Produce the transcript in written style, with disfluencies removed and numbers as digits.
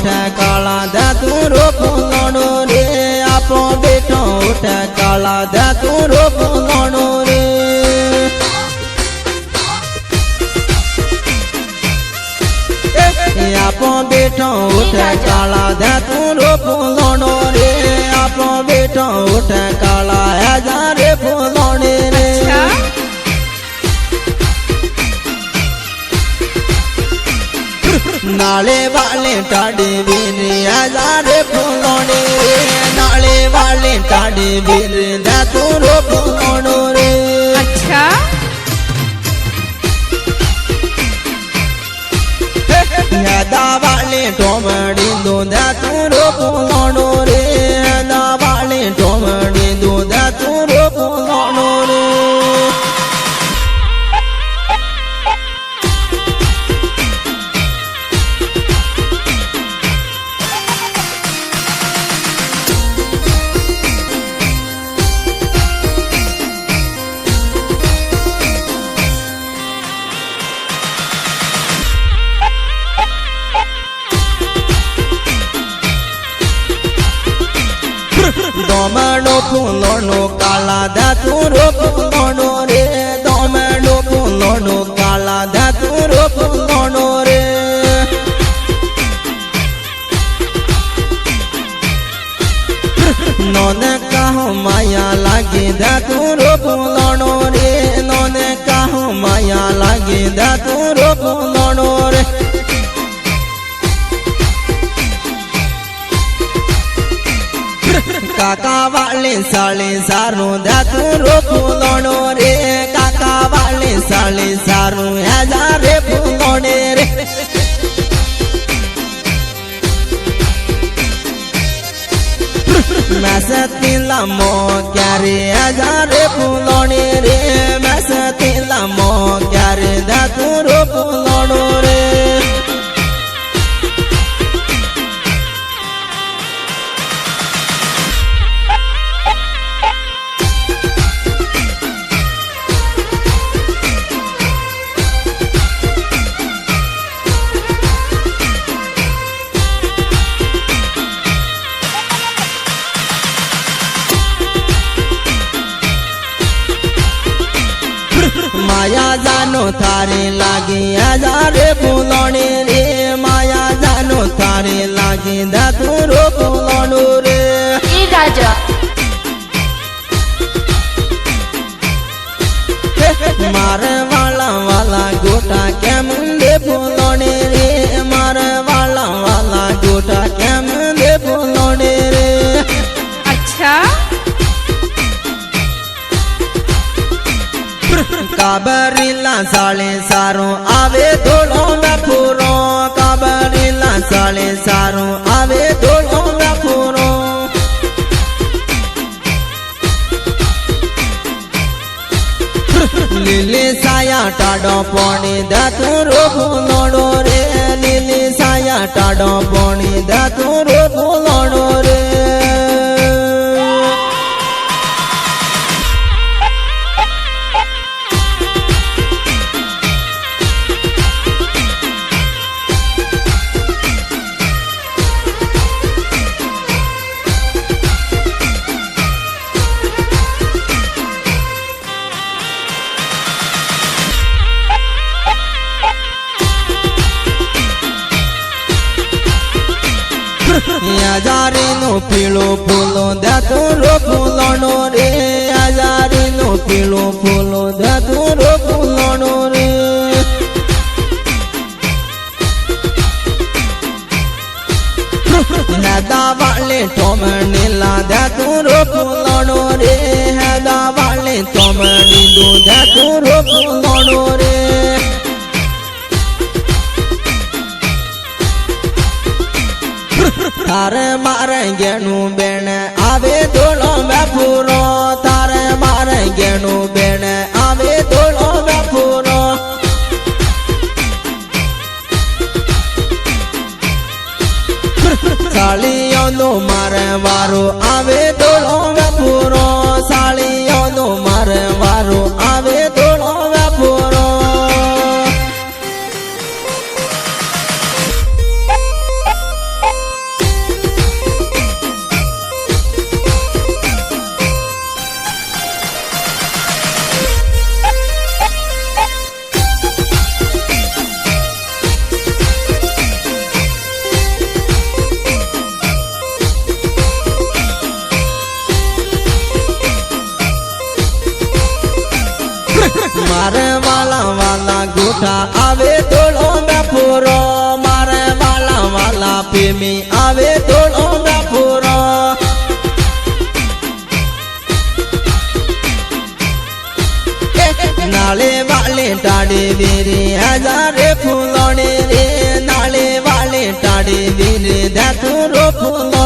उठे काला दे तू रो फूलोनो रे आपो बेटो उठे काला दे तू रो फूलोनो रे आपो बेटो उठे काला दे तू रो फूलोनो रे आपो बेटो उठे काला है जा रे फूलोने रे नाले वाले टाड़े वीर आजा रे फूलोने रे नाले वाले टाड़े वीर दे तू रो फूलोनो रे अच्छा दा वाले टोमड़ी दो दे तू रो फूलोनो रे दा वाले टोमड़ी दो दे तू रो फूलोनो रे दोमड़ो फूलोनो काला दे तू रो फूलोनो रे दोमड़ो फूलोनो काला दे तू रो फूलोनो रे नोने कहो माया लागे दे तू रो फूलोनो रे नोने कहो माया लागे दे तू रो फूलोनो रे काका वाले साले सारू दे तू रो फूलोनो रे काका वाले साले सारू है जा रे फूलोने रे मैं सतीला मो क्या रे है जा रे फूलोने रे मैं सतीला मो क्या रे दे तू रो फूलोनो रे माया जानो थारे लागे आजा रे फूलोने रे माया जानो थारे लागे दे तू रो फूलोनो रे ए राजा मारे वाला गोटा क्या मुंडे फूलोने रे मारे वाला गोटा क्या मुंडे फूलोने रे अच्छा काबरीला साले सारो आवे धोलो में पूरो काबरीला साले सारो आवे धोलो में पूरो लीली साया टाडो पोनी दे तू रो फूलोनो रे लीली साया टाडो पोनी दे तू रो फूलोनो रे आजारी नो पीलो फूलो दे तू रो फूलोनो रे आजारी नो पीलो फूलो दे तू रो फूलोनो रे हैदा वाले टोमनी ला दे तू रो फूलोनो रे हैदा वाले टोमनी दो दे तू रो फूलोनो रे तारे मारे गेणु बेण आवे धोलो में पूरो तारे मारे गेणु बेण आवे धोलो में पूरो सालियों नो मारे वारो आवे धोलो में पूरो सालियों नो मारे वारो आवे धोलो में पूरो ઉઠા આવે તોળો ડફોરો મારે વાલા વાલા પ્રેમી આવે તોળો ડફોરો નાળે વાલે ટાળે વેરે હજારે ફૂલોને રે નાળે વાલે ટાળે વેરે ધતુરો ફૂલો